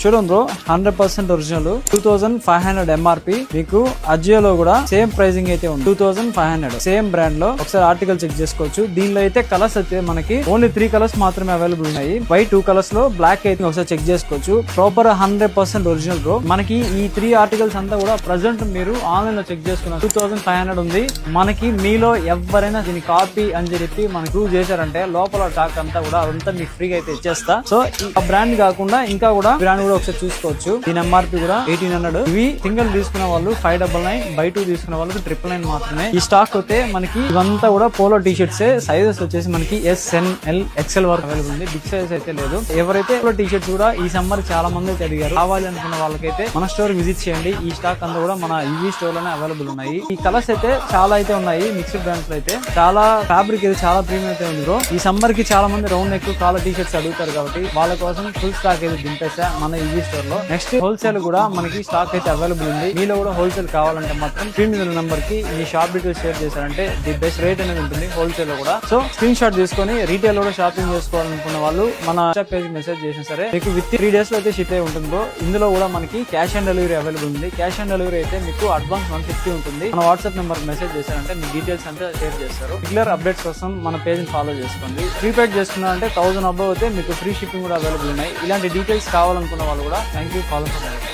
చూడండి bro, 100% original 2500 MRP. మీకు అజియోలో కూడా సేమ్ ప్రైజింగ్ అయితే ఉంది, 2500 సేమ్ బ్రాండ్ లో. ఒకసారి ఆర్టికల్ చెక్ చేసుకోవచ్చు. దీనిలో అయితే కలర్స్ అయితే మనకి ఓన్లీ 3 కలర్స్ మాత్రమే అవైలబుల్ ఉన్నాయి. వైట్ 2 కలర్స్ లో, బ్లాక్ అయితే ఒకసారి చెక్ చేసుకోవచ్చు. Proper 100% original bro. మనకి ఈ 3 ఆర్టికల్స్ అంతా కూడా ప్రెసెంట్ మీరు ఆన్లైన్ లో చెక్ చేసుకున్నారు, 2500 ఉంది. మనకి మీలో ఎవరైనా దీని కాపీ అని చెప్పి మనకు ప్రూవ్ చేశారంటే లోపల టాక్ అంతా కూడా అదంతా మీకు ఫ్రీగా అయితే ఇచ్చేస్తా. సో ఈ బ్రాండ్ కాకుండా ఇంకా కూడా బ్రాండ్ కూడా ఒకసారి చూసుకోవచ్చు. దీని MRP కూడా 1800. ఇవి సింగిల్ తీసుకున్న వాళ్ళు 599, బై 2 తీసుకున్న వాళ్ళకి 999 మాత్రమే. ఈ స్టాక్ అయితే మనకి ఇవంతా కూడా పోలో టీ షర్ట్స్. సైజెస్ వచ్చేసి మనకి SNL XL వరకు అవైలబుల్ ఉంది, బిగ్ సైజ్ అయితే లేదు. ఎవరైతే పోలో టీ షర్ట్స్ కూడా ఈ సమ్మర్ చాలా మంది అయితే అడిగారు, కావాలి అనుకున్న వాళ్ళకైతే మన స్టోర్ విజిట్ చేయండి. ఈ స్టాక్ అంతా కూడా మన ఈవీ స్టోర్ లోనే అవైలబుల్ ఉన్నాయి. ఈ కలర్స్ అయితే చాలా అయితే ఉన్నాయి, మిక్స్డ్ బ్రాండ్స్ లో అయితే చాలా ఫ్యాబ్రిక్ అయితే చాలా ప్రీమియం అయితే ఉంది బ్రో. ఈ సమ్మర్ కి చాలా మంది round neck collar T shirts అడుగుతారు కాబట్టి వాళ్ళ కోసం ఫుల్ స్టాక్ అయితే దింపేసా మన ఈవీ స్టోర్ లో. నెక్స్ట్ హోల్సేల్ కూడా మనకి స్టాక్ అయితే అవైలబుల్ ఉంది. మీలో కూడా హోల్సేల్ కావాలంటే మాత్రం స్క్రీన్ మీద నెంబర్ కి మీ షాప్ డీటెయిల్స్ షేర్ చేశారంటే ది బెస్ట్ రేట్ అనేది ఉంటుంది హోల్సేల్ లో కూడా. సో స్క్రీన్ షాట్ తీసుకొని రీటైల్ కూడా షాపింగ్ చేసుకోవాలనుకున్న వాళ్ళు మన వాట్సాప్ పేజ్ మెసేజ్ చేసిన సరే మీకు విత్ 3 days లో అయితే షిప్ అయి ఉంటుందో. ఇందులో కూడా మనకి క్యాష్ ఆన్ డెలివరీ అవైలబుల్ ఉంది. క్యాష్ ఆన్ డెలివరీ అయితే మీకు అడ్వాన్స్ 150 ఉంటుంది. మన వాట్సాప్ నెంబర్ మెసేజ్ చేశారంటే మీ డీటెయిల్స్ అంతా షేర్ చేస్తారు. రెగ్యులర్ అప్డేట్స్ కోసం మన పేజ్ ని ఫాలో చేసుకోండి. ప్రీపెయిడ్ చేసుకున్నారంటే 1000 అబౌవ్ అయితే మీకు ఫ్రీ షిప్పింగ్ కూడా అవైలబుల్ ఉన్నాయి. ఇలాంటి డీటెయిల్స్ కావాలనుకున్న వాళ్ళు కూడా థ్యాంక్ యూ, ఫాలో చేయండి.